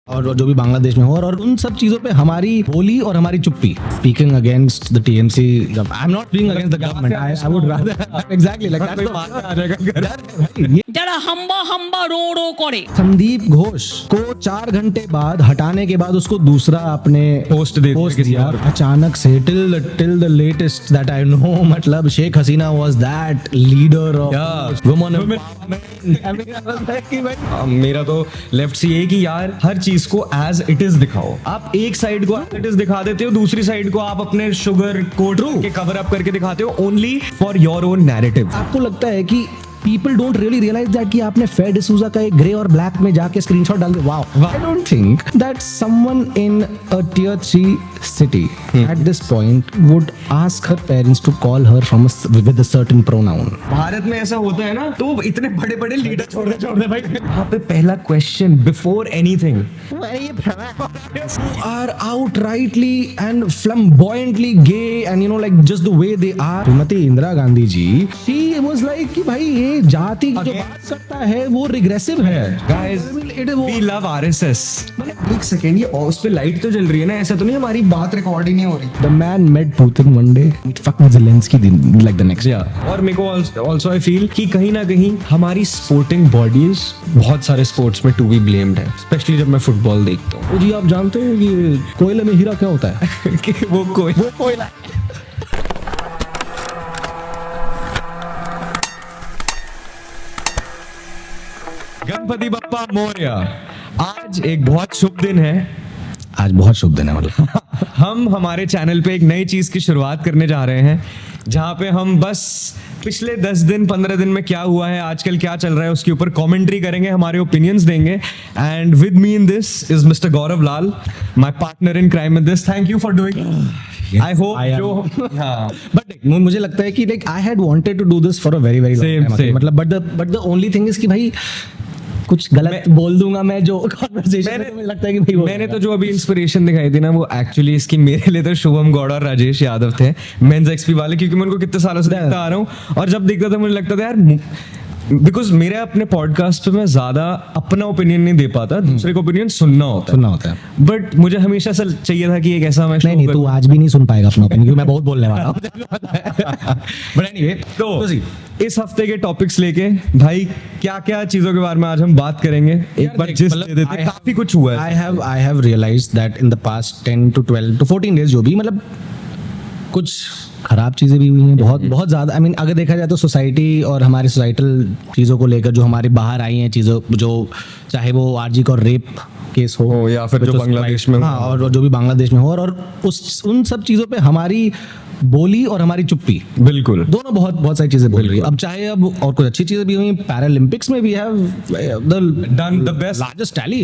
और जो भी बांग्लादेश में हो और उन सब चीजों पे हमारी बोली और हमारी चुप्पी. Speaking against the TMC, I am not speaking against the government, I would rather exactly like যারা হাম্বা হাম্বা রো রো করে संदीप घोष को 4 घंटे बाद हटाने के बाद उसको दूसरा अपने पोस्ट दे दिया अचानक से. Till the latest that I know, मतलब Sheikh Hasina was that leader of women. मेरा तो लेफ्ट से यही कि यार हर चीज को एज इट इज दिखाओ. आप एक साइड को एज इट इज दिखा देते हो, दूसरी साइड को आप अपने शुगर कोट के कवर अप करके दिखाते हो only for your own narrative. आपको लगता है कि people don't really realize that कि आपने फेड डिसूजा का एक ग्रे और ब्लैक में जाके स्क्रीनशॉट डाल दिया. Wow. I don't think that someone in a tier 3 city at this point would ask her parents to call her from with a certain pronoun. Bharat में ऐसा होता है ना, तो इतने बड़े बड़े लीडर छोड़ दे भाई. यहाँ पे पहला question before anything, who are outrightly and flamboyantly gay and you know like just the way they are. Shrimati Indira Gandhi ji, she was like कि भाई ये जाति की जो बात करता है वो रिग्रेसिव है. Guys, we love RSS. एक सेकेंड, ये उस पे लाइट तो जल रही है ना, ऐसा तो नहीं हमारी बात रिकॉर्ड ही नहीं हो रही. The man met Putin one day. Fuck with Zelensky like the next. और मेरे को also I feel कि कहीं ना कहीं हमारी स्पोर्टिंग बॉडीज बहुत सारे स्पोर्ट्स में टू बी ब्लेम्ड है, स्पेशली जब मैं फुटबॉल देखता हूँ. तो जी आप जानते हो कि कोयले में हीरा क्या होता है? कि वो कोयला. गणपति बप्पा मोरया. आज एक बहुत शुभ दिन है. आज बहुत शुभ दिन है. मतलब हम हमारे चैनल पे एक नई चीज की शुरुआत करने जा रहे हैं, जहां पे हम बस पिछले 10 दिन 15 दिन में क्या हुआ है, आजकल क्या चल रहा है, उसके ऊपर कमेंट्री करेंगे, हमारे ओपिनियंस देंगे. And with me in this is mister Gaurav Lal, my partner in crime in this. Thank you for doing. I hope जो बट मुझे लगता है कि like I had wanted to do this for a very long time. मतलब but the only thing is कि भाई कुछ गलत बोल दूंगा मैं जो कन्वर्सेशन में, मुझे लगता है कि भाई मैंने तो जो अभी इंस्पिरेशन दिखाई थी ना, वो एक्चुअली इसकी मेरे लिए तो शुभम गौड़ और राजेश यादव थे, मेंस एक्सपी वाले, क्योंकि मैं उनको कितने सालों से देखता आ रहा हूँ. और जब देखता था मुझे लगता था यार, बिकॉज मेरे अपने पॉडकास्ट पे मैं ज्यादा अपना ओपिनियन नहीं दे पाता, दूसरे का ओपिनियन सुनना होता है. बट मुझे हमेशा से चाहिए था कि एक ऐसा मैं नहीं तू आज भी नहीं सुन पाएगा अपना ओपिनियन, क्योंकि मैं बहुत बोलने वाला हूं. बट एनीवे, तो इस हफ्ते के टॉपिक्स लेके भाई क्या क्या चीजों के बारे में आज हम बात करेंगे, एक बार जिस्ट दे देते हैं. काफी कुछ हुआ है. I have realised that in the past 10 to 12 to 14 days जो भी, मतलब कुछ खराब चीजें भी हुई हैं बहुत ज्यादा. आई मीन अगर देखा जाए तो सोसाइटी और हमारी सोसाइटल चीज़ों को लेकर जो हमारी बाहर आई हैं चीज़ों, जो चाहे वो आरजी का रेप केस हो या फिर जो बांग्लादेश में, हाँ, और जो भी बांग्लादेश में हो, और उन सब चीज़ों पे हमारी बोली और हमारी चुप्पी, बिल्कुल दोनों बहुत सारी चीजें बोल रही है. अब चाहे अब और कुछ अच्छी चीजें भी हुई, पैरालंपिक्स में भी have done the best, largest tally,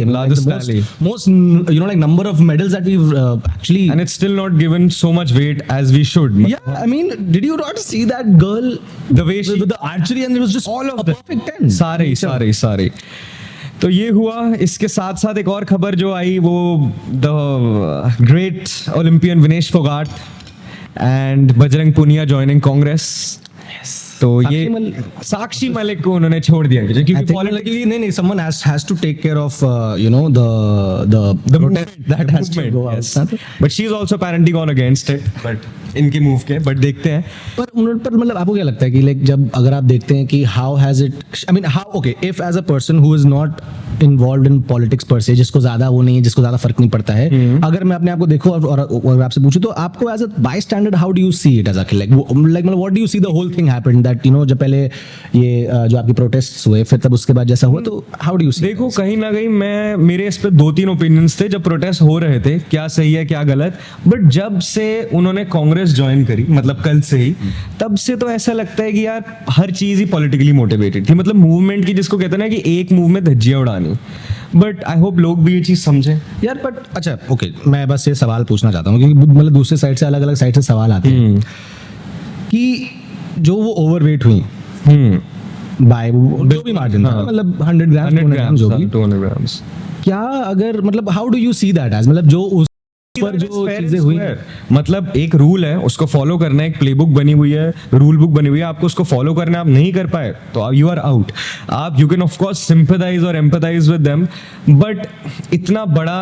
most you know like number of medals that we've actually, and it's still not given so much weight as we should. Yeah, I mean, did you not see that girl, the way she with the archery, and it was just all of a perfect 10. सारे. तो ये हुआ. इसके साथ साथ एक और खबर जो आई, वो the great Olympian Vinesh Phogat and Bajrang Punia joining Congress. तो ये साक्षी मलिक को उन्होंने छोड़ दिया, क्योंकि नहीं someone has to take care of you know the protest that has to go out. But she is also apparently gone against it, but इनके मूव के, बट देखते हैं. पर मतलब आपको क्या लगता है कि लाइक जब अगर आप देखते हैं कि how has it, I mean how, okay, if as a person who is not involved in politics per se, जिसको ज्यादा वो नहीं है, जिसको ज्यादा फर्क नहीं पड़ता है, अगर मैं अपने आप को देखूं और आपसे पूछूं, तो आपको as a by standard how do you see it as a like मतलब what do you see the whole thing happened that you know, जब पहले ये जो आपकी प्रोटेस्ट्स हुए, फिर तब उसके बाद जैसा हुआ, तो हाउ डू यू सी? देखो, कहीं ना कहीं मेरे इस पे 2-3 ओपिनियंस थे जब प्रोटेस्ट हो रहे थे, क्या सही है क्या गलत. बट जब से उन्होंने कांग्रेस ज्वाइन करी, मतलब कल से ही, तब से तो ऐसा लगता है कि यार हर चीज ही पॉलिटिकली मोटिवेटेड थी. मतलब मूवमेंट की, जिसको कहते हैं ना कि एक मूव में धज्जियां उड़ानी. बट आई होप लोग भी ये चीज समझे यार. बट अच्छा, ओके, मैं बस ये सवाल पूछना चाहता हूँ, क्योंकि मतलब दूसरे साइड से, अलग अलग साइड से सवाल आते हैं कि जो वो ओवरवेट हुई बाय जो भी मार्जिन था, मतलब 100 ग्राम जो भी, 200 ग्राम्स, क्या अगर मतलब how do you see that as, मतलब जो पर जो Fair and चीजें हुई square. मतलब एक रूल है, उसको फॉलो करना है, एक प्लेबुक बनी हुई है, रूल बुक बनी हुई है, आपको उसको फॉलो करना है, आप नहीं कर पाए तो यू आर आउट. आप you can of course sympathise और एम्पैथाइज विद देम, बट इतना बड़ा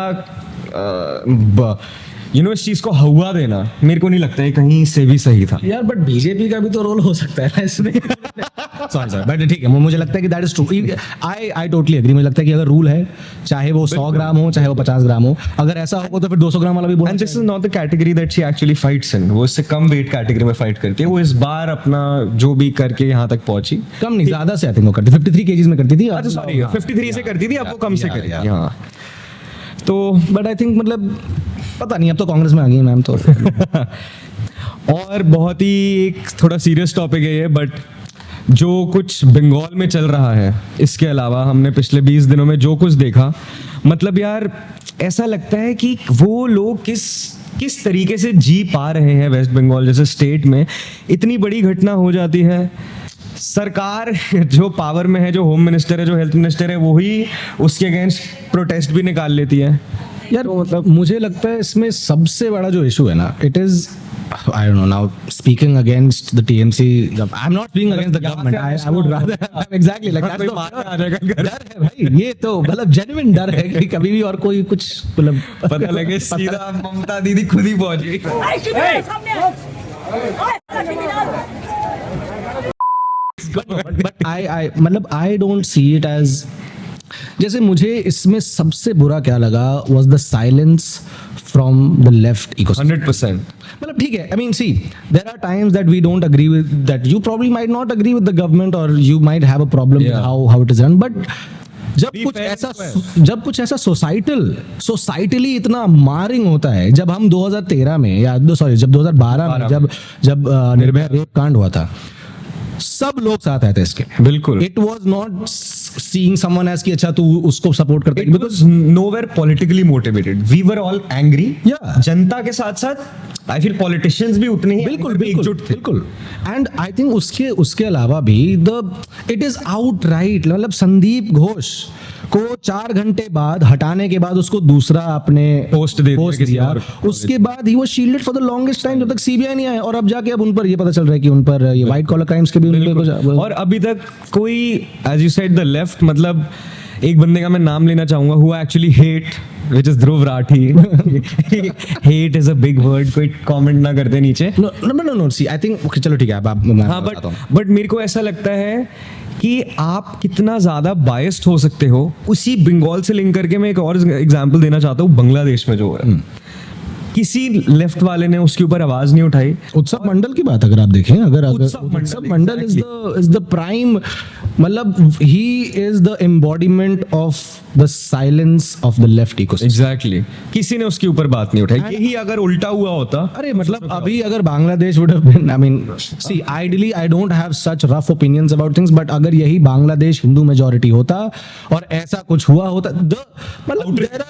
इस चीज को हवा देना मेरे को नहीं लगता है कहीं से भी सही था. यार बट बीजेपी का भी तो रोल हो सकता है ना इसमें. सॉरी बट ठीक है, मुझे लगता है कि that is true. I totally agree. मुझे लगता है कि अगर रूल है, चाहे वो 100 ग्राम हो चाहे वो 50 ग्राम हो, अगर ऐसा होगा तो फिर 200 ग्राम वाला भी बोलना and this is not the category that she actually fights इन. वो इससे कम वेट कैटेगरी में फाइट करती है. वो इस बार अपना जो भी करके यहाँ तक पहुंची. कम नहीं, ज्यादा से आई थिंक वो करती 53 केजीज में करती थी. अच्छा सॉरी 53 से करती थी, अब वो कम से Yeah, करेगी. yeah. हाँ तो बट आई थिंक मतलब पता नहीं, अब तो कांग्रेस में आ गई है मैम तो. और बहुत ही एक थोड़ा सीरियस टॉपिक है ये, बट जो कुछ बंगाल में चल रहा है, इसके अलावा हमने पिछले 20 दिनों में जो कुछ देखा, मतलब यार ऐसा लगता है कि वो लोग किस तरीके से जी पा रहे हैं वेस्ट बंगाल जैसे स्टेट में. इतनी बड़ी घटना हो जाती है, सरकार जो पावर में है, जो होम मिनिस्टर है, जो हेल्थ मिनिस्टर है, वही उसके अगेंस्ट प्रोटेस्ट भी निकाल लेती है. यार मतलब मुझे लगता है इसमें सबसे बड़ा जो इशू है ना, it is I don't know now speaking against the TMC. I'm not speaking against the government. I would rather exactly like that's the डर है भाई. ये तो मतलब genuine डर है कि कभी भी और कोई कुछ मतलब पता लगे सीधा ममता दीदी खुद ही पहुंच गई. but I मतलब I don't see it as, जैसे मुझे इसमें सबसे बुरा क्या लगा was the silence from the left ecosystem. 100%. मतलब ठीक है, I mean see, there are times that we don't agree with, that you probably might not agree with the government or you might have a problem with Yeah. how it is run, but जब Be कुछ fair ऐसा and square. जब कुछ ऐसा societally इतना मारिंग होता है, जब हम 2013 में या सॉरी जब 2012 में जब निर्भया रेप कांड हुआ था, सब लोग साथ आए थे इसके. बिल्कुल. It was not seeing someone as कि अच्छा तू उसको सपोर्ट करता है, Because nowhere politically motivated. We were all angry. Yeah. जनता के साथ साथ आई फील पॉलिटिशियंस भी उतने ही बिल्कुल एकजुट थे. बिल्कुल. एंड आई थिंक उसके अलावा भी इट इज आउट राइट, मतलब संदीप घोष को 4 घंटे बाद हटाने के बाद उसको दूसरा अपने Post दे दिया किसी दिया. और को. उसके बाद ही वो shielded for the longest time, जब तक सीबीआई नहीं आया. और अब जाके अब उन पर ये पता चल रहा है कि उन पर ये व्हाइट कॉलर क्राइम्स के भी उन पे कुछ. और अभी तक कोई as you said the left, मतलब एक बंदे का मैं नाम लेना चाहूंगा who actually hate, which is Dhruv Rathee. hate is a big word. कोई कमेंट ना करते नीचे. नो सी आई थिंक चलो ठीक है, अब मैं हाँ बताता हूँ. बट मेरे को ऐसा लगता है कि आप कितना ज्यादा बायस्ड हो सकते हो. उसी बंगाल से लिंक करके मैं एक और एग्जांपल देना चाहता हूँ. बांग्लादेश में जो हो रहा है, किसी लेफ्ट वाले ने उसके ऊपर आवाज नहीं उठाई. उत्सव मंडल की बात अगर आप देखें, अगर उत्सव उत्सव मंडल इज द प्राइम, मतलब he is the embodiment of the silence of the left ecosystem. Exactly. किसी ने उसके ऊपर बात नहीं उठाई. यही अगर उल्टा हुआ होता, अरे मतलब अभी अगर Bangladesh would have been, I mean see ideally I don't have such rough opinions about things, but अगर यही बांग्लादेश हिंदू मेजॉरिटी होता और ऐसा कुछ हुआ होता, मतलब there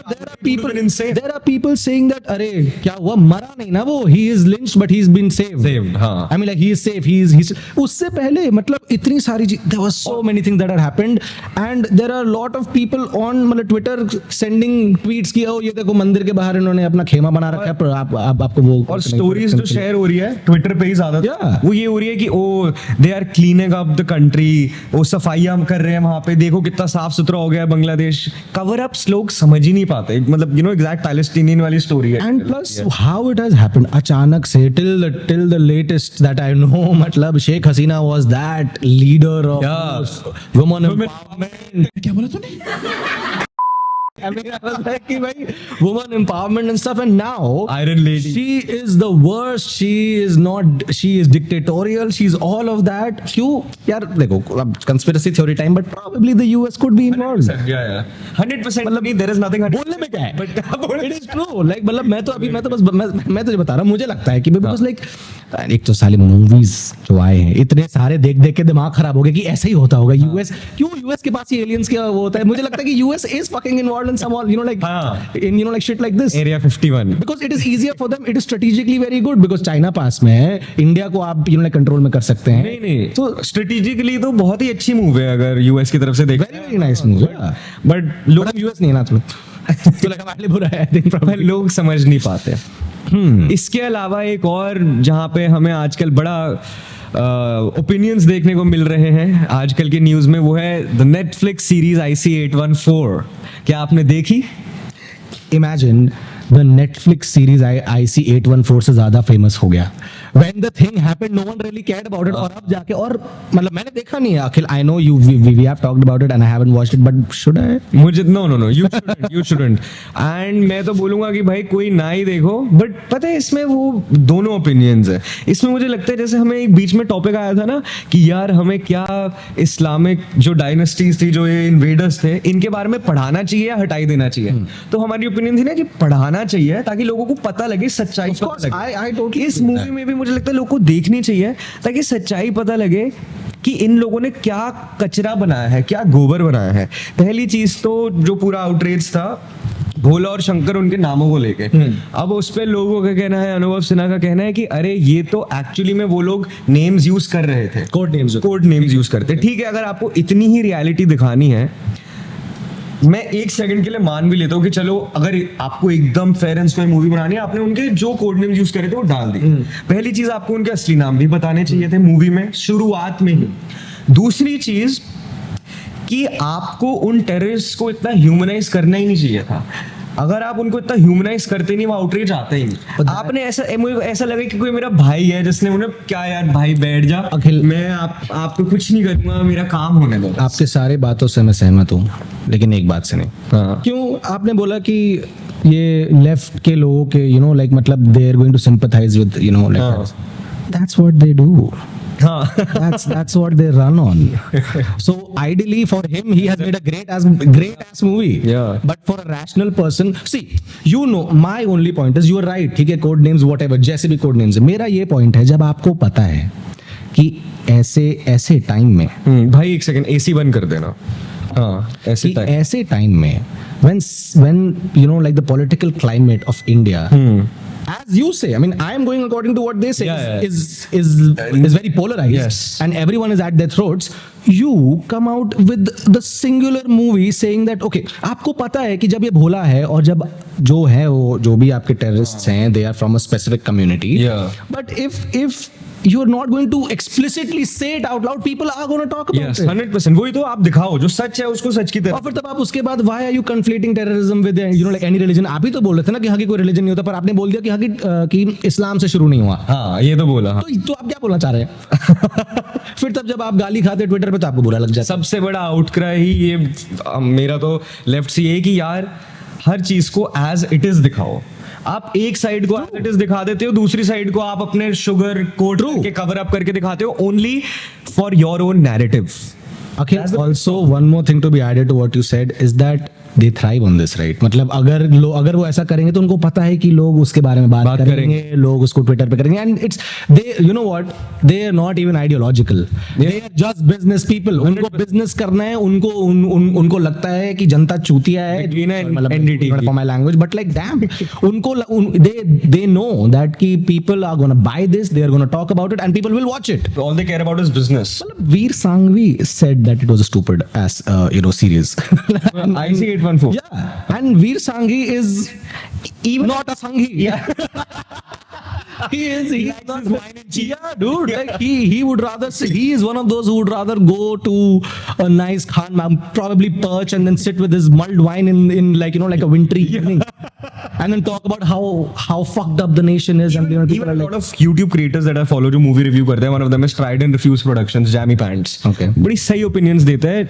are people saying that अरे क्या हुआ, मरा नहीं ना वो, he is lynched but he's been saved. हाँ. I mean like he is safe, he's उससे पहले मतलब इतनी सारी there were so many things that had happened and there are a lot of people on मतलब ट्विटर सेंडिंग ट्वीट्स किया हो, ये देखो मंदिर के बाहर इन्होंने अपना खेमा बना रखा है, पर आपको वो और स्टोरीज जो शेयर हो रही है ट्विटर पे ही ज्यादा, Yeah. वो ये हो रही है कि oh they are cleaning up the country, वो सफाइयां कर रहे हैं वहां पे, देखो कितना साफ सुथरा हो गया है बांग्लादेश. कवर अप्स लोग समझ ही नहीं पाते, मतलब एग्जैक्ट पैलेस्टीनियन वाली स्टोरी है. And plus how it has happened अचानक से till the latest that I know, मतलब Sheikh Hasina was that leader of women empowerment. क्या बोला तूने? I mean, I was like, कि भाई women empowerment and stuff, and now Iron Lady. she is the worst. She is dictatorial. She's all of that. क्यों यार देखो, अब conspiracy theory time, but probably the US could be involved. 100% मतलब there is nothing बोलने में क्या है, but it is true. Like मतलब मैं तो जो बता रहा हूँ, मुझे लगता है कि because like एक तो साली मूवीज जो आए हैं इतने सारे देख देख के दिमाग खराब हो गया कि ऐसा ही होता होगा. यूएस क्यों, यूएस के पास ही एलियंस क्या वो होता है. मुझे लगता है कि US is fucking involved in some like shit like this. Area 51 Because it is easier for them, it is strategically very good because China पास में है, इंडिया को आप कंट्रोल में कर सकते हैं. नहीं तो स्ट्रेटेजिकली तो बहुत ही अच्छी मूव है अगर यूएस की तरफ से देखें. Very very nice move. But लोग यूएस नहीं है ना, तो लगा हमारे लिए बुरा है, I think पर probably. लोग समझ नहीं पाते। इसके अलावा एक और जहाँ पे हमें आजकल बड़ा ओपिनियंस देखने को मिल रहे हैं आजकल की न्यूज़ में, वो है द नेटफ्लिक्स सीरीज IC814। क्या आपने देखी? Imagine the Netflix series IC814 से ज्यादा फेमस हो गया। When the thing happened, no one really cared about it. और अब जाके, और मतलब मैंने देखा नहीं है अखिल, I know we have talked about it and I haven't watched it, but should I? मुझे नो you shouldn't and मैं तो बोलूंगा कि भाई कोई ना ही देखो। बट पता है इसमें वो दोनों ओपिनियंस है। इसमें मुझे लगता है जैसे हमें एक बीच में टॉपिक आया था ना कि यार हमें क्या इस्लामिक जो डायनेस्टीज थी, जो ये इन्वेडर्स थे, इनके बारे में पढ़ाना चाहिए या हटाई देना चाहिए। तो हमारी ओपिनियन थी ना कि पढ़ाना चाहिए ताकि लोगों को पता लगे, सच्चाई Of course, पता लगे। I totally इस agree with मूवी में भी मुझे लगता है लोगों को देखनी चाहिए ताकि सच्चाई पता लगे कि इन लोगों ने क्या कचरा बनाया है, क्या गोबर बनाया है। पहली चीज तो जो पूरा आउटरीच था भोला और शंकर उनके नामों को लेके, अब उस पे लोगों का कहना है, अनुभव सिन्हा का कहना है कि अरे ये तो एक्चुअली में वो लोग नेम्स यूज कर रहे थे, कोड नेम्स यूज करते। ठीक है, अगर आपको इतनी ही रियलिटी दिखानी है, मैं एक सेकंड के लिए मान भी लेता हूँ कि चलो अगर आपको एकदम फेयर एंड स्क्वायर मूवी बनानी है, आपने उनके जो कोड नेम यूज करे थे वो डाल दी। पहली चीज आपको उनके असली नाम भी बताने चाहिए थे मूवी में शुरुआत में ही। दूसरी चीज कि आपको उन टेररिस्ट को इतना ह्यूमनाइज करना ही नहीं चाहिए था। अगर आप उनको इतना ह्यूमनाइज करते नहीं, वो आउटरीच आता ही नहीं। आपने ऐसा लगा कि कोई मेरा भाई है जिसने उन्हें, क्या यार भाई बैठ जा अखिल, मैं आपको कुछ नहीं करूंगा, मेरा काम होने दो। आपके सारे बातों से मैं सहमत हूँ, लेकिन एक बात से नहीं। हाँ। क्यों आपने बोला कि ये लेफ्ट के लोगों के लाइक मतलब they are going to sympathise with like that's what they do. That's what they run on. So ideally for him, he has made a great ass movie. Yeah. But for a rational person, see, my only point is you are right. ठीक है, code names whatever, जैसे भी code names है। मेरा ये point है, जब आपको पता है कि ऐसे टाइम में, भाई एक सेकंड एसी बंद कर देना। हाँ, ऐसे टाइम में when like the political climate of India, as you say, I mean, I am going according to what they say, Yeah. is very polarized, Yes. and everyone is at their throats. You come out with the singular movie saying that okay, आपको पता है कि जब ये भोला है और जब जो है वो जो भी आपके terrorists हैं, they are from a specific community. Yeah. But if you are not going to explicitly say it out loud, people are going to talk about Yes, it. 100%। वही तो आप दिखाओ जो सच है उसको सच की और तरह। फिर तब आप उसके बाद why are you conflating terrorism with like any religion? आप ही तो बोल रहे थे ना कि हाँ की कोई religion नहीं होता, पर आपने बोल दिया कि हाँ कि इस्लाम से शुरू नहीं हुआ। हाँ, ये तो बोला। हाँ। तो आप क्या बोलना चाह रहे हैं? फिर तब जब आप गाली खाते ट्विटर पे तो आपको बुरा लग जाता है। सबसे बड़ा आउटक्राई ही ये मेरा तो लेफ्ट से ये कि यार हर चीज को एज इट इज दिखाओ। आप एक साइड को एज इट इज दिखा देते हो, दूसरी साइड को आप अपने शुगर कोट के कवर अप करके दिखाते हो, only for your own narrative. Akhil, also one more thing to be added to what you said is that they thrive on this, right? मतलब अगर वो ऐसा करेंगे तो उनको पता है कि लोग उसके बारे में बात करेंगे, लोग उसको ट्विटर पे करेंगे, and it's they they are not even ideological, they are just business people. उनको business करना है, उनको लगता है कि जनता चूतिया है, मतलब for my language, but like damn, उनको they know that कि people are gonna buy this, they are gonna talk about it, and people will watch it. All they care about is business. Veer Sanghvi said that it was a stupid ass series. IC814. Yeah, and Veer Sanghi is even not a Sanghi. Yeah. He's not wine and cheese. Yeah, dude. Like he would rather he is one of those who would rather go to a nice khan, probably perch and then sit with his mulled wine in like like a wintry evening, and then talk about how fucked up the nation is. And people Even are a like, lot of YouTube creators that I follow जो movie review करते हैं, one of them is Tried and Refuse Productions, Jammy Pants. Okay. बड़ी सही opinions देते हैं।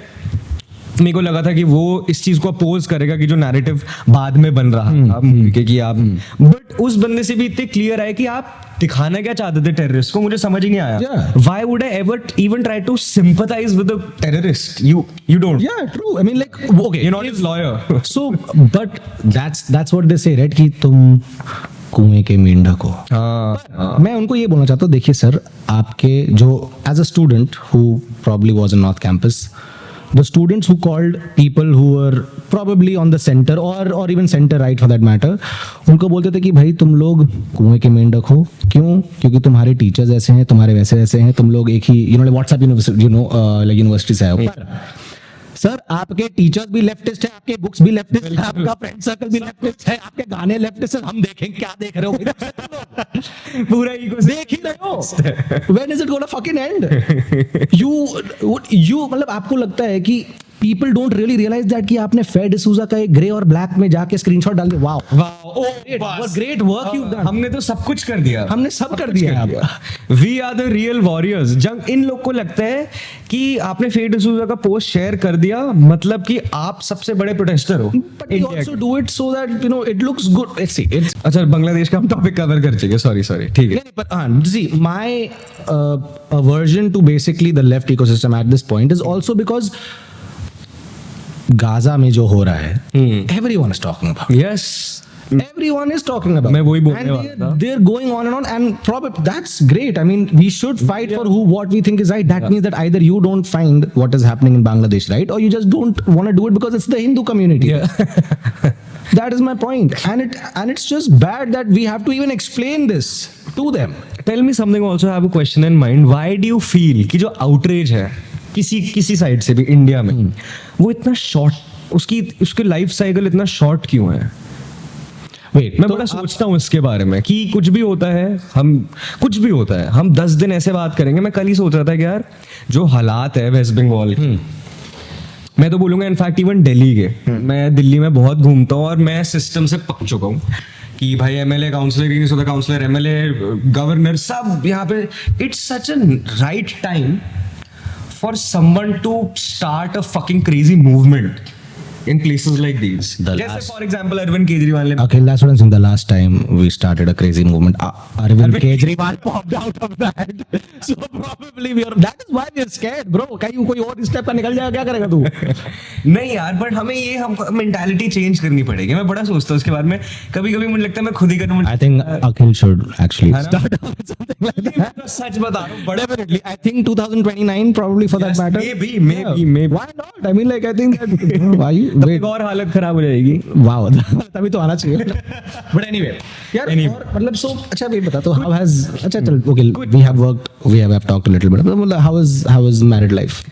मेरे को लगा था कि वो इस चीज को अपोज करेगा कि जो नैरेटिव बाद में बन रहा था मूवी के कि आप, बट उस बंदे से भी इतने क्लियर है कि आप दिखाना क्या चाहते थे टेररिस्ट को, मुझे समझ ही नहीं आया। Yeah. Why would I ever even try to sympathize with a terrorist? You don't. yeah, true. I mean, like, okay, You're not his lawyer. so but that's what they say, right? कि तुम कुएं के मेंढक हो। हाँ, मैं उनको ये बोलना चाहता हूँ, देखिए सर, आपके जो as a student who probably was in north campus, the students who called people who were probably on the center or even center right for that matter, उनको बोलते थे कि भाई तुम लोग कुएं के मेंढक हो। क्यों? क्योंकि तुम्हारे टीचर्स ऐसे हैं, तुम्हारे वैसे हैं, तुम लोग एक ही व्हाट्सएप यूनिवर्सिटी से आए हो। पर सर आपके टीचर्स भी लेफ्टिस्ट है, आपके बुक्स भी लेफ्टिस्ट है, आपका फ्रेंड सर्कल भी लेफ्टिस्ट है, आपके गाने लेफ्टिस्ट है, हम देखें क्या देख रहे हो पूरा ईगो देख ही रहे हो when is it gonna fucking and you मतलब आपको लगता है कि people don't really realize that कि आपने फेयर डिसूजा का एक ग्रे और ब्लैक में जाके स्क्रीनशॉट डाल दिया wow great work you done हमने तो सब कुछ कर दिया, हमने सब कर दिया अब we are the real warriors. जब इन लोग को लगता है कि आपने फेयर डिसूजा का पोस्ट शेयर कर दिया मतलब कि आप सबसे बड़े प्रोटेस्टर हो। but we also do it so that you know it looks good. Let's see it's अच्छा बांग्लादेश का हम टॉपिक कवर कर चुके, सॉरी ठीक है। but see my aversion to basically the left ecosystem at this point is also because Gaza में जो हो रहा है everyone is talking about it. Yes Everyone is talking about मैं वही it. बोलने And वाला था। they're going on and probably that's great. I mean we should fight for what we think is right. That means that either you don't find what is happening in Bangladesh right or you just don't want to do it because it's the Hindu community. That is my point. And it's just bad that we have to even explain this to them. Tell me something also have a question in mind, why do you feel कि जो outreach है किसी side से भी India में वो इतना short, उसके लाइफ साइकिल इतना शॉर्ट क्यों है? Wait, मैं बड़ा सोचता हूँ इसके बारे में कि कुछ भी होता है हम 10 दिन ऐसे बात करेंगे। मैं कल ही सोच रहा था कि यार जो हालात है वेस्ट बंगाल के, मैं तो बोलूंगा इनफैक्ट इवन दिल्ली के, मैं दिल्ली में बहुत घूमता हूँ और मैं सिस्टम से पक चुका हूँ कि भाई MLA councillor councillor MLA governor सब यहाँ पे, it's such a right time for someone to start a fucking crazy movement in places like these. जैसे for example अरविंद केजरीवाल ने Akhil, that's what I'm saying. The last time we started a crazy movement, Arvind Kejriwal popped out of that. So probably that is why we are scared, bro. कहीं कोई और step का निकल जाएगा क्या करेगा तू? नहीं यार, बट हमें ये हमको मेंटालिटी चेंज करनी पड़ेगी। मैं बड़ा सोचता हूँ उसके बारे में, कभी-कभी मुझे लगता है मैं खुद ही करूँ। I think Akhil should actually start something like that. सच बता रहा हूँ, बड़े Definitely, I think 2029 probably for that matter. maybe. Why not? I mean, like I think that why you तब wait. तक और हालत खराब हो जाएगी। वाओ तभी तो आना चाहिए बट एनीवे यार और मतलब सो अच्छा ये बता तो हाउ हैज अच्छा चल okay we have talked a little bit मतलब how is married life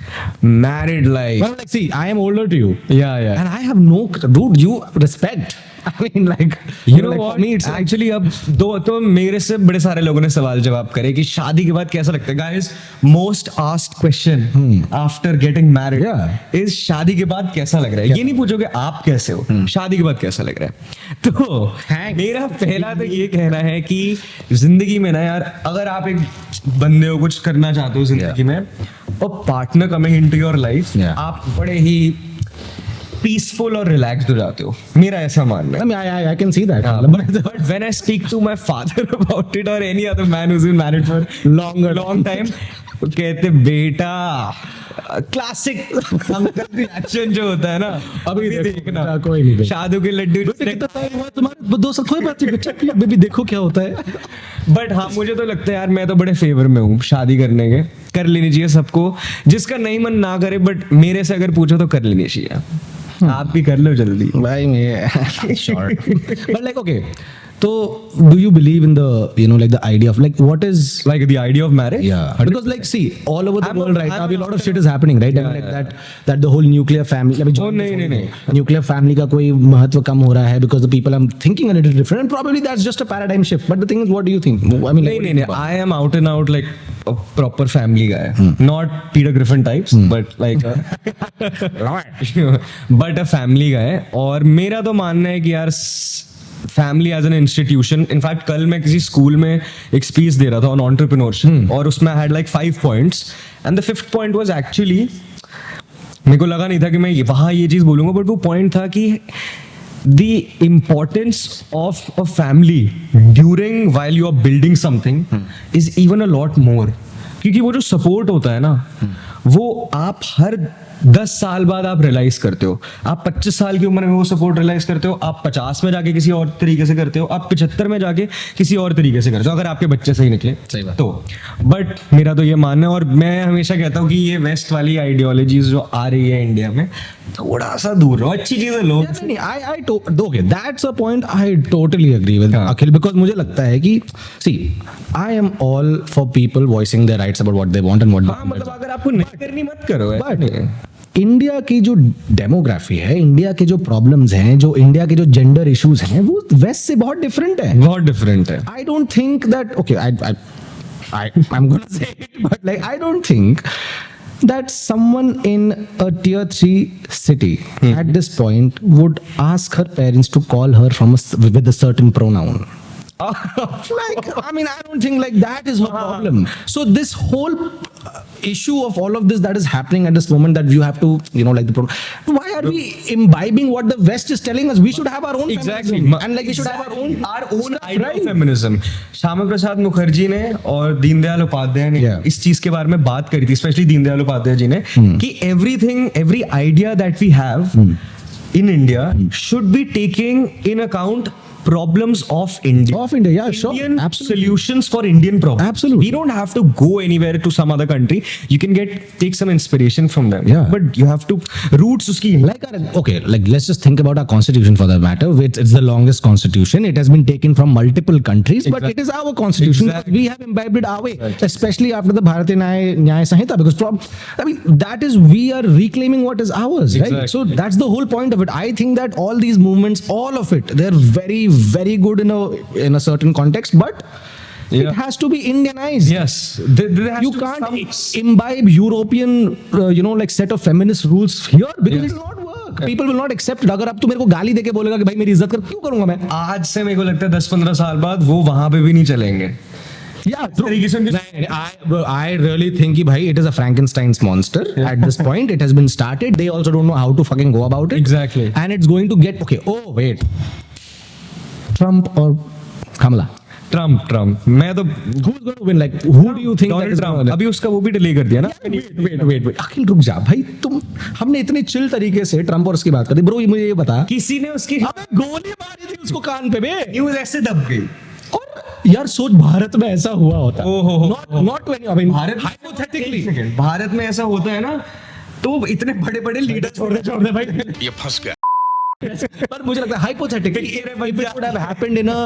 Married like see I am older to you yeah and I have no dude you respect I mean like you know like, what for me it's actually अब दो तो मेरे से बड़े सारे लोगों ने सवाल जवाब करे कि शादी के बाद कैसा लगता है। Guys most asked question after getting married is शादी के बाद कैसा लग रहा है। ये नहीं पूछोगे आप कैसे हो, शादी के बाद कैसा लग रहा है। तो मेरा पहला तो ये कहना है कि जिंदगी में ना यार, अगर आप एक बंदे को कुछ करना चाहते हो जिंदगी में और partner coming into your life, आप बड़े ही पीसफुल और रिलैक्स्ड हो जाते हो, मेरा ऐसा मानना है। I mean I can see that But when I speak to my father about it or any other man who's been married for long time, वो कहते बेटा क्लासिक अंकल रिएक्शन जो होता है ना, अभी देखना कोई नहीं शादी के लड्डू तुम्हारे 2 साल कोई बात नहीं बच्चा बेबी देखो क्या होता है। बट हाँ मुझे तो लगता है यार, मैं तो बड़े फेवर में हूँ शादी करने के, कर लेनी चाहिए सबको, जिसका नहीं मन ना करे, बट मेरे से अगर पूछो तो कर लेनी चाहिए। आप भी कर लो जल्दी भाई मैं short but like okay so do you believe in the you know like the idea of like what is like the idea of marriage? Yeah, because like see all over the world right now a lot of shit is happening right I mean like that the whole nuclear family I mean नहीं nuclear family का कोई महत्व कम हो रहा है because the people are thinking a little different and probably that's just a paradigm shift but the thing is what do you think I mean like, नहीं I am out and out like a proper family guy, not Peter Griffin types but like but a family guy। और मेरा तो मानना है कि यार family as an institution, in fact कल मैं किसी स्कूल में एक स्पीच दे रहा था ऑन एंटरप्रेन्योरशिप और उसमें I had like 5 points and the 5th point was actually, मेरे को लगा नहीं था कि मैं वहां ये चीज बोलूंगा, बट वो पॉइंट था कि the importance of a family during while you are building something is even a lot more, क्योंकि वो जो सपोर्ट होता है ना वो आप हर 10 साल बाद आप रियलाइज करते हो, आप 25 साल की उम्र में वो सपोर्ट रियलाइज करते हो, आप 50 में जाके किसी और तरीके से करते हो, आप 75 में जाके किसी और तरीके से करते हो, अगर आपके बच्चे सही निकले सही बात। तो बट मेरा तो ये मानना है और मैं हमेशा कहता हूँ कि ये वेस्ट वाली आइडियोलॉजीज जो आ रही है इंडिया में थोड़ा सा दूर रहो, अच्छी चीजें लोग okay that's a point I totally agree with Akhil because मुझे लगता है कि see I am all for people voicing their rights about what they want and what हाँ मतलब अगर आपको नहीं करनी मत करो but इंडिया की जो डेमोग्राफी है, इंडिया के जो प्रॉब्लम्स हैं, जो इंडिया के जो जेंडर इश्यूज हैं, वो वेस्ट से बहुत डिफरेंट है. बहुत डिफरेंट है. I don't think that, okay, I'm gonna say it, but like I don't think that someone in a tier 3 city at this point would ask her parents to call her with a certain pronoun. Like, I mean, I don't think like that is her problem. So this whole issue of all of this that is happening at this moment, that you have to, you know, like why are we imbibing what the West is telling us? We should have our own Exactly. feminism. And like we should have our own stuff, idea right? of feminism. Shyama Prasad Mukherjee ने और दीनदयाल उपाध्याय ने Yeah. इस चीज के बारे में बात करी थी, स्पेशली दीनदयाल उपाध्याय जी ने, कि every idea that we have in India should be taking in account problems of India. Of India, yeah, sure. Indian Absolutely. solutions for Indian problems. Absolutely. We don't have to go anywhere to some other country. You can take some inspiration from them. Yeah. But you have to roots uski. Like okay, like let's just think about our constitution for that matter. It's the longest constitution. It has been taken from multiple countries, but it is our constitution. Exactly. We have imbibed it our way, especially after the Bharatiya Nyaya Sanhita, because I mean that is, we are reclaiming what is ours, right? Exactly. So that's the whole point of it. I think that all these movements, all of it, they're very good in a certain context, but Yeah. it has to be Indianized. Yes. There has You to be can't some- imbibe European, like set of feminist rules here, because it will not work. People will not accept it. अगर अब तू मेरे को गाली देके बोलेगा कि भाई मेरी इज्जत कर, क्यों करूंगा मैं? आज से मेरे को लगता है 10-15 साल बाद वो वहां पे भी नहीं चलेंगे. Yeah, तरीके से उनके- I really think कि भाई it is a Frankenstein's monster at this point. It has been started. They also don't know how to fucking go about it. Exactly. And it's going to get okay. Oh wait, Trump or Kamala? Trump मैं तो Who's going to win? Like who do you think that Donald is Trump. going to? अभी उसका वो भी delay कर दिया ना. Wait. अखिल रुक जा भाई, हमने इतने चिल तरीके से ट्रम्प और उसकी बात कर दी. ब्रो मुझे ये बता, किसी ने उसकी अबे गोली मारी थी उसको कान पे बे. न्यूज ऐसे दब गई. और यार सोच, भारत में ऐसा हुआ होता. ओहो. Not when I mean Bharat hypothetically. Bharat में ऐसा होता है ना, तो इतने बड़े बड़े लीडर छोड़ दे भाई. ये फंस गया. पर मुझे लगता है hypothetically if it would have happened in a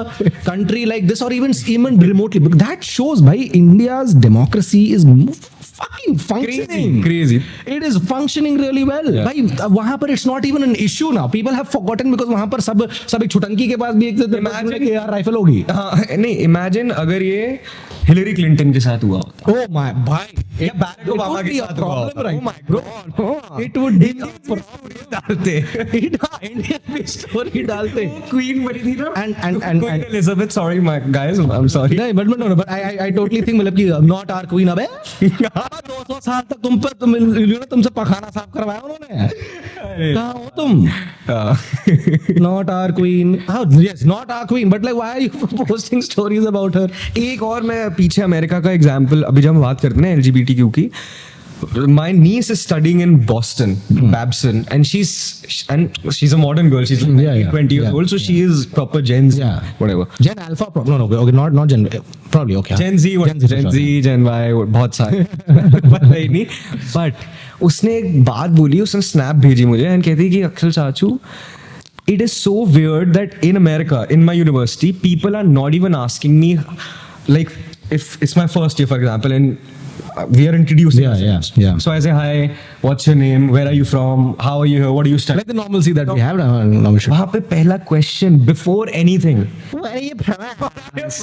country like this, or even remotely, but that shows bhai India's democracy is fucking functioning. Crazy. It is functioning really well. Yeah. भाई वहां पर it's not even an issue now. People have forgotten because वहां पर सब एक छुटंकी के पास भी एक Imagine- यार राइफल होगी. हाँ, नहीं, इमेजिन अगर ये हिलरी क्लिंटन के साथ हुआ होता. Oh my भाई, या बैरक ओबामा के साथ हुआ problem होता. right Oh my now. God. It would be a डालते. Indian भी story डालते. क्वीन बनी थी ना. And Queen Elizabeth, sorry my guys, I'm sorry. नहीं but no, but I totally think मतलब कि not our queen अबे 200 साल तक तुमसे पखाना साफ करवाया उन्होंने. कहाँ हो तुम? Not our queen. Oh yes, not our queen. But like, why are you posting stories about her? एक और मैं पीछे अमेरिका का एग्जांपल, अभी जब हम बात करते हैं LGBTQ की, my niece is studying in Boston, Babson, and she's a modern girl. She's like 20 years old, so she is proper Gen Z, Yeah. whatever. Gen Alpha, no, okay, not Gen, probably okay. Gen Z, Gen Z, Gen for Z, sure. Gen Y, बहुत सारे. पता ही नहीं. But उसने एक बात बोली, उसने snap भेजी मुझे and कहती कि अक्षल चाचू, it is so weird that in America, in my university, people are not even asking me, like, if it's my first year, for example, and we are introducing ourselves. Yeah. So I say, hi, what's your name? Where are you from? How are you here? What do you study? Like the normalcy that we have. Normal shit. वहाँ पे पहला question before anything. Where are you from?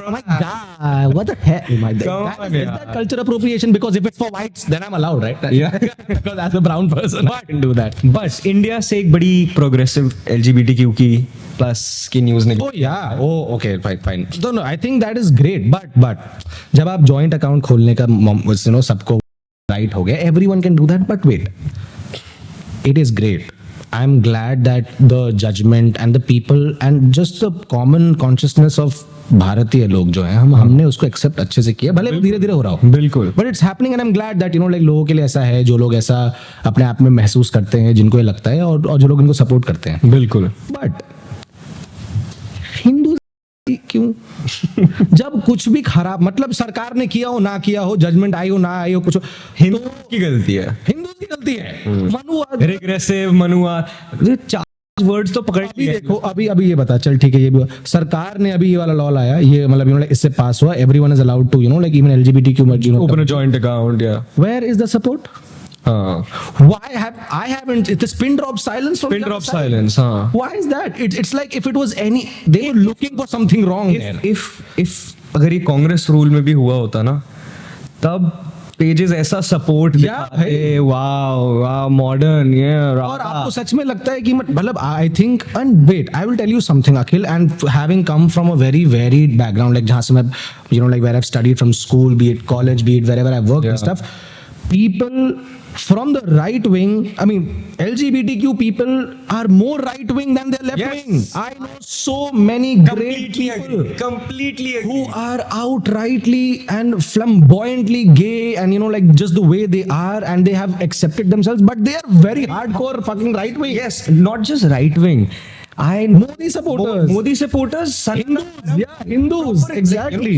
Oh my god, what the heck? Oh my Come God. on, Is yeah. that culture appropriation? Because if it's for whites, then I'm allowed, right? Yeah. Because as a brown person, I can do that. बस India से एक बड़ी progressive LGBTQ की plus की news निकली. Oh yeah. Oh okay, fine. No, I think that is great. But जब आप joint account खोलने का सबको right हो गया, everyone can do that. But wait, it is great. I'm glad that the judgment and the people and just the common consciousness of भारतीय लोग जो हैं, हमने उसको एक्सेप्ट अच्छे से किया, भले धीरे धीरे हो रहा हो. बिल्कुल. But it's happening and I am glad that like लोगों के लिए ऐसा है, जो लोग ऐसा अपने आप में महसूस करते हैं, जिनको ये लगता है, और जो लोग इनको सपोर्ट करते हैं. बिल्कुल. बट हिंदू क्यों? जब कुछ भी खराब, मतलब सरकार ने किया हो ना किया हो, जजमेंट आई हो ना आई हो, कुछ हिंदू की गलती है. हिंदू की गलती है. मनुवाद, रिग्रेसिव, मनुवाद, चार वर्ड्स तो पकड़ अभी लिए. देखो, अभी ये बता, चल ठीक है, ये भी सरकार ने अभी ये वाला लॉ लाया, ये मतलब इससे पास हुआ, everyone is allowed to like even LGBTQ open a joint account. या वेयर इज द सपोर्ट? हाँ, I haven't, it's pin drop silence from Pin the drop other side. silence, हाँ. Why is that? It's like if it was any, they were looking for something wrong there. if अगर ये Congress rule में भी हुआ होता ना, तब pages ऐसा सपोर्ट दिखाते, वाह मॉडर्न, ये और आपको सच में लगता है कि मतलब I think, and wait I will tell you something Akhil, and having come from a very varied background, like जहां से मैं like where I have studied from school, be it college, be it wherever I work and stuff, people from the right wing, I mean LGBTQ people are more right wing than they're left Yes. wing. I know so many great people completely who are outrightly and flamboyantly gay, and like just the way they are, and they have accepted themselves, but they are very hardcore fucking right wing. yes, not just right wing. Modi supporters. Modi supporters, Hindus, yeah, Hindus, exactly.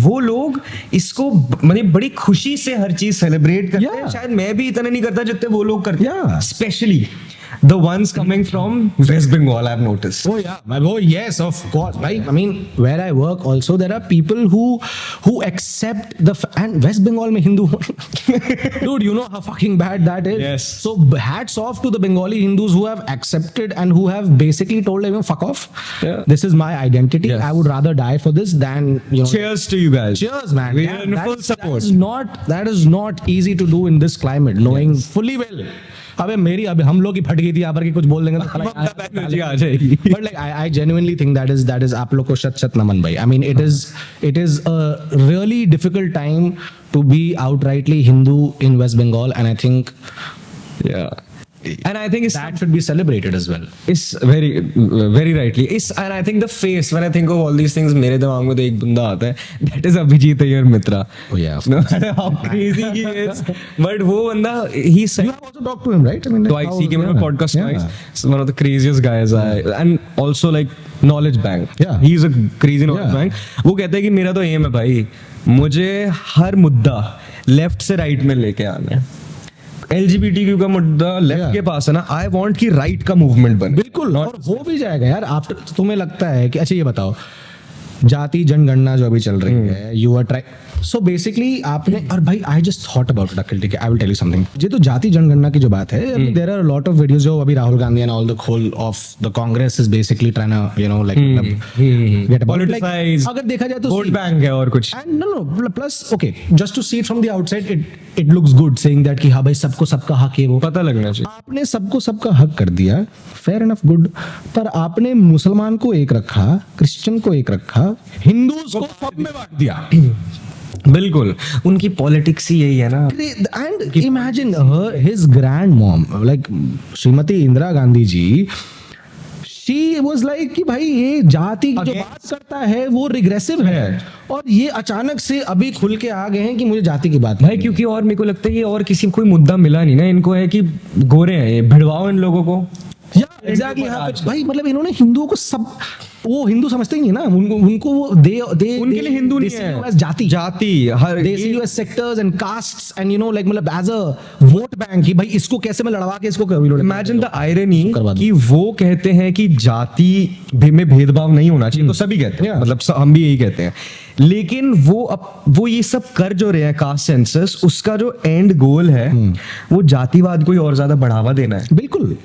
वो लोग इसको मतलब बड़ी खुशी से हर चीज celebrate करते हैं. Yeah. शायद मैं भी इतना नहीं करता जितने वो लोग करते हैं. Yeah. Especially the ones coming from West Bengal, I've noticed. Oh yeah, oh yes, of course. Right? I mean, where I work, also there are people who accept and West Bengal mein Hindu, dude, you know how fucking bad that is. Yes. So hats off to the Bengali Hindus who have accepted and who have basically told everyone, fuck off. Yeah. This is my identity. Yes. I would rather die for this than Cheers to you guys. Cheers, man. We Yeah, are in full support. That is not easy to do in this climate, knowing fully well. अबे हम लोग की फट गई थी यहाँ पर कि कुछ बोल देंगे तो एनर्जी आ जाएगी. But like I genuinely think that is आप लोग को शत नमन भाई. I mean it is a really difficult time to be outrightly Hindu in West Bengal, and I think Yeah. And I think that should be celebrated as well. it's very rightly. And I think the face, when I think of all these things, मेरे दिमाग में तो एक बंदा आता है, that is Abhijit Iyer Mitra. Oh yeah. No matter how crazy he is, but वो बंदा, he said You have also talked to him, right? I mean, like, twice. how- He came on a yeah. podcast Yeah. twice. He's one of the craziest guys. And also like knowledge bank. Yeah. He's a crazy knowledge Yeah. bank. वो कहता है कि मेरा तो M है भाई, मुझे हर मुद्दा लेफ्ट से राइट में लेके आना है. LGBTQ का मुद्दा लेफ्ट Yeah. के पास है ना, आई वांट कि राइट का मूवमेंट बने. बिल्कुल, और हो भी जाएगा यार. आफ्टर तुम्हें लगता है कि अच्छा ये बताओ, जाति जनगणना जो अभी चल रही है, you are try, so basically आपने, और भाई I just thought about it Akhil, ठीक है, I will tell you something. ये तो जाति जनगणना की जो बात है, there are lot of videos जो अभी Rahul Gandhi and all the whole of the Congress is basically trying to like get Politicize. अगर देखा जाए तो वोट बैंक है और कुछ. And no, plus okay, just to see it from the outside, it looks good saying that कि हाँ भाई सबको सबका हक है वो. पता लगना चाहिए. आपने सबको सबका हक कर दिया, फेयर एनफ, गुड, पर आपने मुसलमान को एक रखा, क्रिश्चियन को एक रखा, हिंदूज को सब में बांट दिया. बिल्कुल, उनकी पॉलिटिक्स ही यही है ना. And imagine his grandmom, like Shrimati Indira Gandhi ji, she was like कि भाई ये जाति की जो बात करता है वो रिग्रेसिव है, और ये अचानक से अभी खुल के आ गए हैं कि मुझे जाति की बात भाई क्योंकि और मेरे को लगता है ये और किसी को कोई मुद्दा मिला नहीं ना, इनको है कि गोरे हैं ये, भिड़वाओ इन लोगों को. एग्जैक्टली. भाई मतलब इन्होंने हिंदुओं को सब, वो हिंदू समझते ही नहीं ना, उनको वो दे उनके लिए हिंदू नहीं है, जाति हर they see you as sectors and castes and like मतलब as a vote bank कि भाई इसको कैसे मैं लड़वा के इसको इमेजिन द आयरनी करवा दो. कि वो कहते हैं कि जाति में भेदभाव नहीं होना चाहिए, तो सभी कहते हैं, Yeah. मतलब हम भी यही कहते हैं, लेकिन वो ये सब कर जो रहे हैं कास्ट सेंसस, उसका जो एंड गोल है वो जातिवाद को ही और ज्यादा बढ़ावा देना है. बिल्कुल.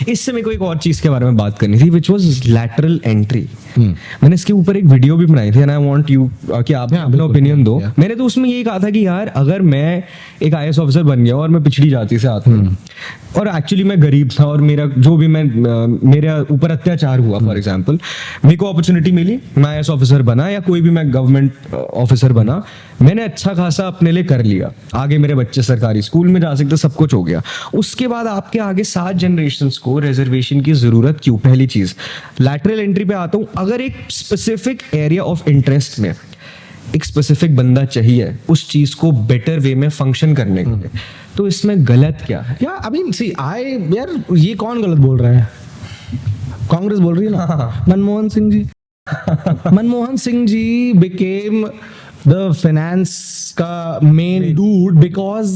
इससे मेरे को एक और चीज के बारे में बात करनी थी, विच वॉज लैटरल एंट्री. मैंने इसके ऊपर एक वीडियो भी बनाई थी, एंड आई वांट यू कि आप अपना ओपिनियन दो. मैंने तो उसमें यही कहा था कि यार अगर मैं एक IAS ऑफिसर बन गया और मैं पिछड़ी जाति से आता हूँ, और एक्चुअली मैं गरीब था, और मेरा जो भी मेरे ऊपर अत्याचार हुआ, फॉर एग्जाम्पल, मेरे को अपॉर्चुनिटी मिली, मैं IAS ऑफिसर बना या कोई भी मैं गवर्नमेंट ऑफिसर बना, मैंने अच्छा खासा अपने लिए कर लिया, आगे मेरे बच्चे सरकारी स्कूल में जा सकते, सब कुछ हो गया. उसके बाद आपके आगे 7 जनरेशंस को रिजर्वेशन की जरूरत क्यों? पहली चीज. लैटरल एंट्री पे आता हूं, अगर एक स्पेसिफिक एरिया ऑफ इंटरेस्ट में एक स्पेसिफिक बंदा चाहिए उस चीज को बेटर वे में फंक्शन करने के लिए, तो इसमें गलत क्या है? या आई मीन सी यार ये कौन गलत बोल रहा है? कांग्रेस बोल रही है ना. Manmohan Singh ji Manmohan Singh ji became the finance का main dude because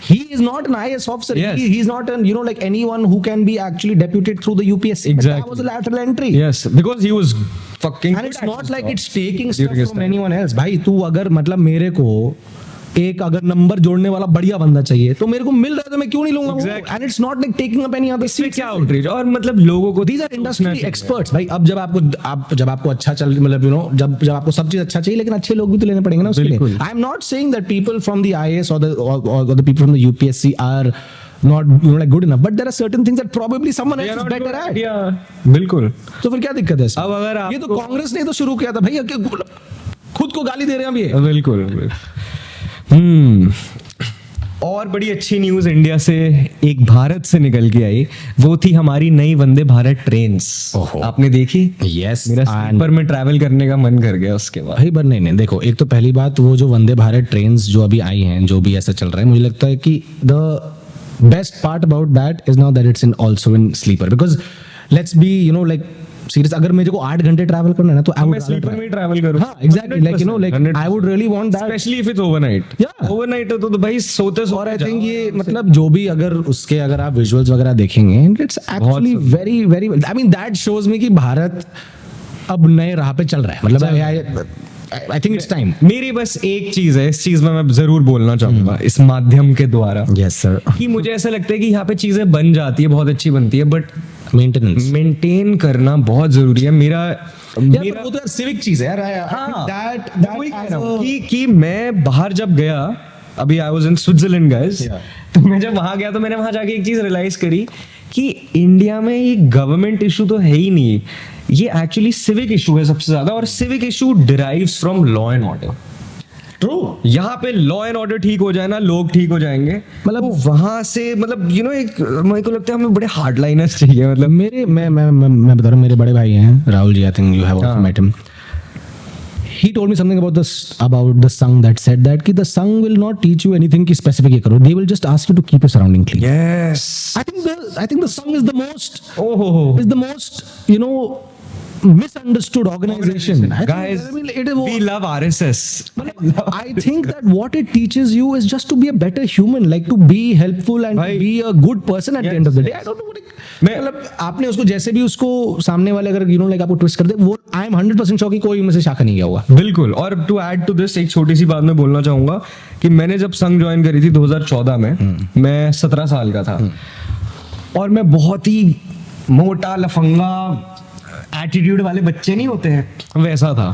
he is not an IAS officer. Yes. He's not an like anyone who can be actually deputed through the UPSC. Exactly. That was a lateral entry. Yes, because he was fucking And it's not like it's taking During stuff his from time. anyone else. भाई तू अगर मतलब मेरे को एक अगर number जोड़ने वाला बढ़िया बंदा चाहिए तो मेरे को मिल रहा है तो मैं क्यों नहीं लूंगा Exactly. And it's not like taking up any other इसमें क्या आउटरीच और मतलब लोगों को दीज आर इंडस्ट्री एक्सपर्ट्स भाई। अब जब आपको अच्छा चल मतलब यू नो जब आपको सब चीज अच्छा चाहिए लेकिन अच्छे लोग भी तो लेने पड़ेंगे ना उसके लिए। I am not saying that people from the IAS और the people from the UPSC are not like good enough, but there are certain things that probably someone else is better at. बिल्कुल। तो फिर क्या दिक्कत है इसमें? अब अगर ये तो कांग्रेस ने तो शुरू किया था भाई, खुद को गाली दे रहे हैं अब ये। बिल्कुल। और बड़ी अच्छी न्यूज इंडिया से एक भारत से निकल के आई, वो थी हमारी नई वंदे भारत ट्रेन्स। ओहो। आपने देखी? Yes, मेरा and- स्लीपर में ट्रैवल करने का मन कर गया उसके बाद। भाई नहीं देखो, एक तो पहली बात वो जो वंदे भारत ट्रेन्स जो अभी आई हैं, जो भी ऐसा चल रहा है, मुझे लगता है कि the best part about that is now that it's in also in sleeper, because let's be you know like serious, अगर मेरे को 8 घंटे ट्रैवल करना है ना तो आई मैं वुड स्लीपर में ट्रैवल करूं। हाँ exactly, like you know like I would really want that, specially if it's overnight. Yeah. Overnight तो भाई सोते और आई थिंक ये मतलब जो भी अगर आप विजुअल्स वगैरह देखेंगे, it's actually very very, I mean that shows मी कि भारत अब नए राह पे चल रहा है। मतलब आई थिंक इट्स टाइम। मेरी बस एक चीज है, इस चीज में मैं जरूर बोलना चाहूंगा इस माध्यम के द्वारा, यस सर। कि मुझे ऐसा लगता है कि यहाँ पे चीजें बन जाती है, बहुत अच्छी बनती है, बट मेंटेनेंस मेंटेन करना बहुत जरूरी है। मेरा वो तो यार सिविक चीज है यार। हाँ, दैट वही कह रहा हूँ कि मैं बाहर जब गया, अभी I was in Switzerland guys, तो मैं जब वहां गया तो मैंने वहां जाके एक चीज रियलाइज करी कि इंडिया में ये गवर्नमेंट इशू तो है ही नहीं, ये एक्चुअली सिविक इशू है सबसे ज्यादा, और civic issue derives from law and order. True. यहाँ पे लॉ एंड ऑर्डर ठीक हो जाए ना, लोग ठीक हो जाएंगे। मतलब वहां से मतलब यू नो एक मेरे को लगता है हमें बड़े हार्डलाइनर्स चाहिए। मतलब मेरे मैं बता रहा हूँ, मेरे बड़े भाई हैं Rahul ji, I think you have also met him. He told me something about the Sangh that said that कि the Sangh will not teach you anything कि specific ये करो, they will just ask you to keep your surrounding clean. yes, I think the Sangh is the most oh is the most you know misunderstood organization. guys, I mean, it is we love RSS. I think that what it teaches you is just to be a better human, like to be helpful and to भाई, be a good person at the end of the day. I don't know what मतलब आपने उसको जैसे भी उसको सामने वाले अगर यू नो लाइक आपको ट्विस्ट कर दे, वो आई एम 100% श्योर कि कोई उनमें से शाखा नहीं गया होगा। बिल्कुल। और टू ऐड टू दिस एक छोटी सी बात मैं बोलना चाहूंगा कि मैंने जब संघ ज्वाइन करी थी 2014 में, मैं 17 साल का था, और मैं बहुत ही मोटा लफंगा एटीट्यूड वाले बच्चे नहीं होते हैं वैसा था,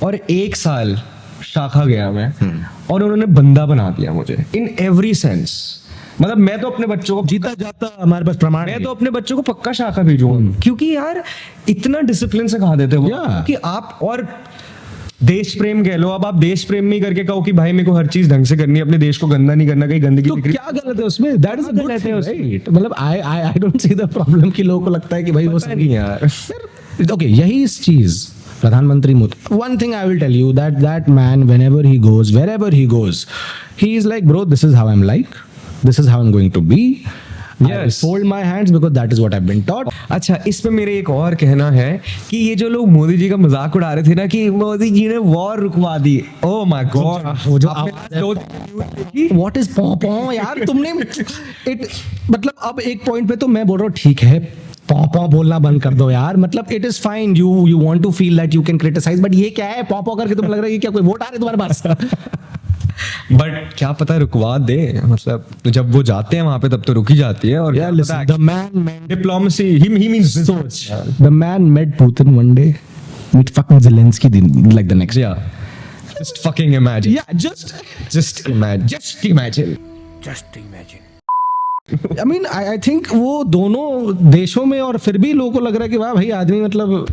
और 1 साल शाखा गया मैं, और उन्होंने बंदा बना दिया मुझे इन एवरी सेंस। मतलब मैं तो अपने बच्चों को जीता जाता हमारे पास प्रमाण मैं तो अपने बच्चों को पक्का शाखा भेजूंगा, क्योंकि यार इतना डिसिप्लिन से सिखा देते वो कि आप, और देश प्रेम कह लो, अब आप देश प्रेम नहीं करके कहो कि भाई मेरे को हर चीज ढंग से करनी है, अपने देश को गंदा नहीं करना, कहीं गंदगी तो दिख रही क्या गलत है उसमें? दैट इज अ गुड गलत है उसमें? थिंग। मतलब I don't see the problem कि लोगों को लगता है कि भाई वो पता नहीं यार। ओके, यही इस चीज प्रधानमंत्री Modi, one thing I will tell you that man whenever he goes, wherever he goes, he is like bro, this is how I am like, this is how I'm going to be. I will Yes. fold my hands because that is what I've been taught. अच्छा, इसमें मेरे एक और कहना है कि ये जो लोग मोदी जी का मजाक उड़ा रहे थे ना कि मोदी जी ने वॉर रुकवा दी, ओह माय गॉड, वो जो What is पौ यार, तुमने it मतलब अब एक पॉइंट पे तो मैं बोल रहा हूँ ठीक है, पौ बोलना बंद कर दो यार। मतलब it is fine, you want to feel that you can criticise, but ये क्या है पौ करके तुम्हें लग रहा है कि क्या कोई वोट आ रहे तुम्हारे पास? बट क्या पता रुकवा दे, मतलब जब वो जाते हैं वहां पे तब तो रुकी जाती है। और Yeah, listen, the man diplomacy, he means soch. The man met Putin one day, meet fucking Zelensky like the next. yeah, just fucking imagine. Yeah, just imagine. I mean, I think वो दोनों देशों में, और फिर भी लोगों को लग रहा है कि वाह भाई आदमी, मतलब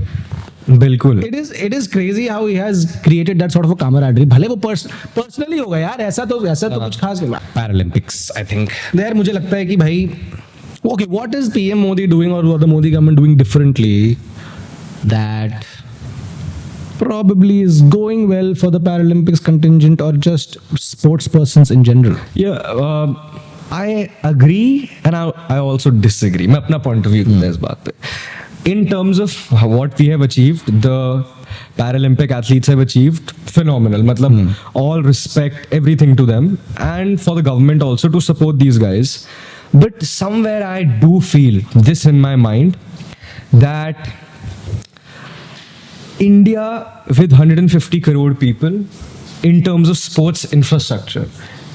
बिल्कुल। it is crazy how he has created that sort of a camaraderie. भले वो personally होगा यार, ऐसा तो कुछ खास नहीं। Paralympics, I think there मुझे लगता है कि भाई okay, what is PM Modi doing or the Modi government doing differently that probably is going well for the Paralympics contingent or just sports persons in general? Yeah, I agree and I also disagree. मैं अपना point of view दूंगा इस बात पे। In terms of what we have achieved, the Paralympic athletes have achieved phenomenal. मतलब all respect, everything to them, and for the government also to support these guys. But somewhere I do feel this in my mind that India with 150 crore people in terms of sports infrastructure,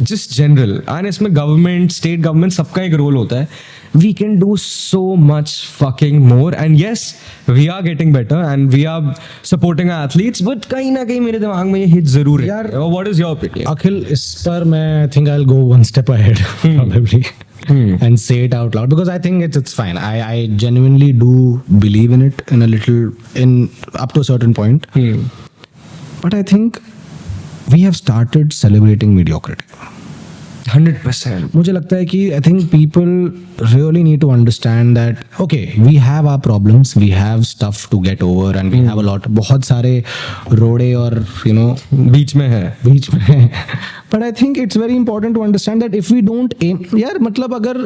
just general, and इसमें government, state government सबका एक role होता है. We can do so much fucking more, and yes, we are getting better and we are supporting our athletes, but कहीं ना कहीं मेरे दिमाग में ये hit जरूर है. यार, What is your opinion? अखिल, इस पर मैं I think I'll go one step ahead probably and say it out loud because I think it's fine. I genuinely do believe in it in a little, in up to a certain point. But I think we have started celebrating mediocrity. 100%. मुझे लगता है कि I think people really need to understand that okay, we have our problems, we have stuff to get over and we have a lot, बहुत सारे रोड़े और you know बीच में है. बीच में. But I think it's very important to understand that if we don't aim, यार मतलब अगर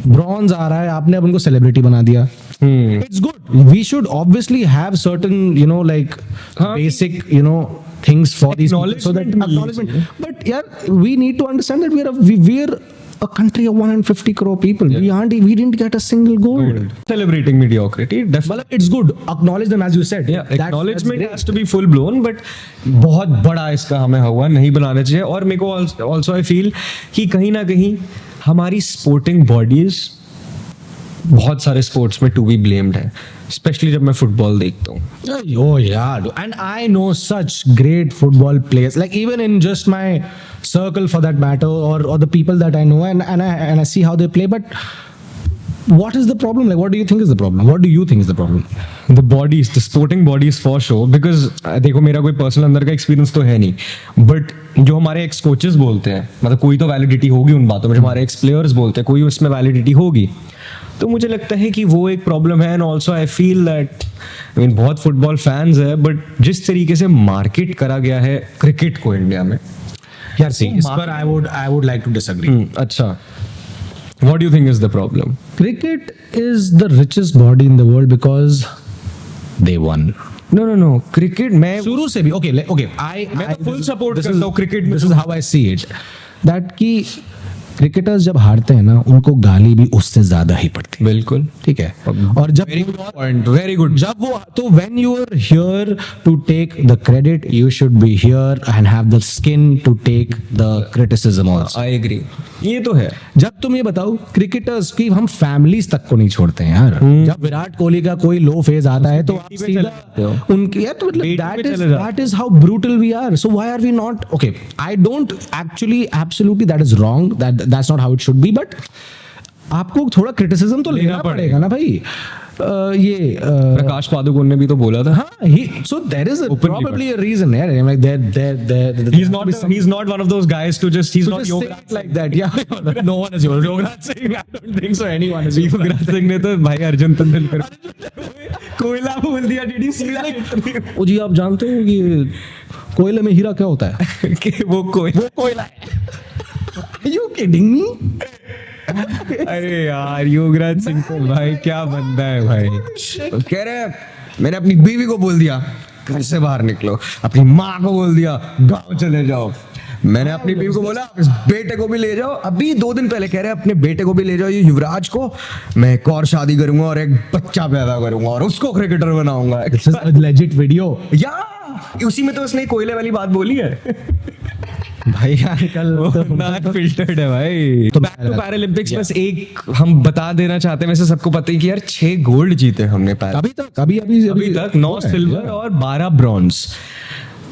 ब्रॉन्ज आ रहा है, आपने अब उनको सेलिब्रिटी बना दिया, it's good. We should obviously have certain you know like basic you know things for these people so that acknowledgement. But yeah, we need to understand that we're a country of 150 crore people. We didn't get a single gold. Celebrating mediocrity, definitely. But it's good. Acknowledge them as you said. Yeah, acknowledgement has to be full blown, but बहुत बड़ा इसका हमें हुआ नहीं बनाना चाहिए. और मेरे को also I feel कि कहीं ना कहीं हमारी sporting bodies बहुत सारे स्पोर्ट्स में टू बी ब्लेम्ड है, स्पेशली जब मैं फुटबॉल देखता हूँ. Oh yeah, and I know such great football players. Like even in just my circle, for that matter, or the people that I know, and I see how they play. But what is the problem? Like, what do you think is the problem? What do you think is the problem? The bodies, the sporting bodies for sure. Because देखो मेरा कोई personal अंदर का experience तो है नहीं, but जो हमारे एक्स कोचेस बोलते हैं, मतलब कोई तो वैलिडिटी होगी उन बातों में. जो हमारे एक्स प्लेयर्स बोलते हैं, कोई उसमें वैलिडिटी होगी. तो मुझे लगता है कि वो एक प्रॉब्लम है. And also I feel that I mean बहुत फुटबॉल फैंस है, बट जिस तरीके से मार्केट करा गया है क्रिकेट को इंडिया में, यार सी इस पर I would like to disagree. अच्छा, what do you think is the problem? Cricket is the richest body in the world because they won. No. Cricket मैं शुरू से भी okay मैं full support this करता is- हूँ cricket में. This is how I see it. That कि cricketers जब हारते हैं ना, उनको गाली भी उससे ज्यादा ही पड़ती है. बिल्कुल ठीक है. और जब वेरी गुड. जब वो तो when you are here to take the credit, you should be here and have the skin to take the criticism also. I agree, ये तो है. जब तुम ये बताओ क्रिकेटर्स की हम फैमिलीज तक को नहीं छोड़ते हैं यार. जब विराट कोहली का कोई लो फेज आता है तो आप पे चले जाते हो. सीधा उनके यार तो मतलब बेटी पे चले जाते हो. that is how brutal we are. So why are we not okay? I don't actually absolutely that is wrong. That's not how it should be. But आपको थोड़ा क्रिटिसिज्म तो लेना पड़ेगा ना भाई. ये प्रकाश पादुकोण ने भी तो बोला था. हाँ, so there is probably a reason. Yeah, I'm like there. He's not one of those guys to just he's to not just say yoga it like that. Yeah, no one is Yogaraj Singh. I don't think so. Anyone is Yuvraj Singh ने तो भाई अर्जुन तेंदुलकर कोयला बोल दिया. Did you see that? ओ जी, आप जानते हो कि कोयले में हीरा क्या होता है? कि वो कोयला है. Are you kidding me? अरे यार युवराज सिंह तो भाई क्या बंदा है भाई. कह रहे मैंने अपनी बीवी को बोल दिया घर से बाहर निकलो, अपनी माँ को बोल दिया गांव चले जाओ, मैंने अपनी बीवी को बोला इस बेटे को भी ले जाओ. अभी 2 दिन पहले कह रहे अपने बेटे को भी ले जाओ, ये युवराज को, मैं एक और शादी करूंगा और एक बच्चा पैदा करूंगा और उसको क्रिकेटर बनाऊंगा. This is a legit video. या उसी में तो उसने कोयले वाली बात बोली है. भाई अंकल फिल्टर्ड है भाई. तो बैक टू पैरालंपिक्स, बस एक हम बता देना चाहते हैं, वैसे सबको पता है कि यार 6 गोल्ड जीते हमने अभी तक 9 सिल्वर और 12 ब्रॉन्ज.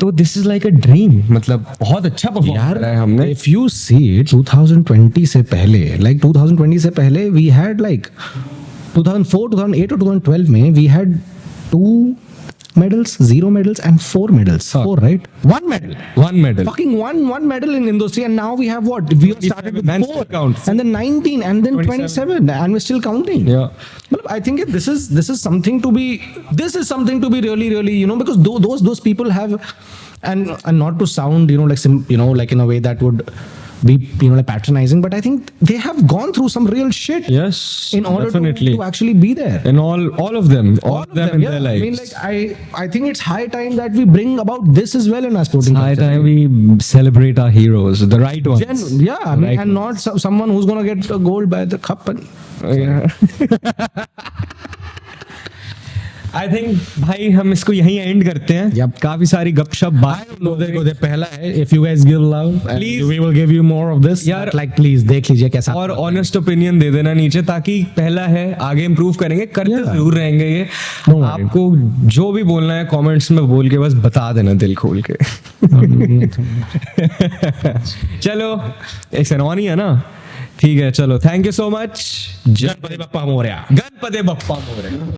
तो this is like a dream. मतलब बहुत अच्छा परफॉर्म करा है हमने. If you see 2020 से पहले, like 2020 से पहले we had like 2004, 2008 और 2012 में we had 2 medals, 0 medals and 4 medals. 4, right? 1 medal. Fucking one medal in Indonesia, and now we have what? We have started with 4 counts. and then 19 and then 27 and we're still counting. Yeah. But I think this is something to be really because those people have and not to sound like in a way that would be like patronizing, but I think they have gone through some real shit. Yes, in order definitely. to actually be there. And all of them in yeah. their lives. I mean, like I think it's high time that we bring about this as well in our sporting High culture. time we celebrate our heroes, the right ones. Yeah, I mean, Right and not someone who's gonna get a gold by the cup and Yeah. I think भाई हम इसको यहीं and करते हैं। Yep. काफी सारी गपशप बात देखो दे पहला है, if you guys give love, Please. we will give you more of this. यार, But like please देख लीजिए कैसा और ऑनेस्ट ओपिनियन दे देना नीचे, ताकि पहला है आगे इंप्रूव करेंगे, करते Yeah. जरूर रहेंगे ये। Don't worry. आपको जो भी बोलना है कमेंट्स में बोल के बस बता देना दिल खोल के। चलो एक सनवानी है ना, ठीक है, चलो thank you so much. Ganpati Bappa Morya. Ganpati Bappa Morya.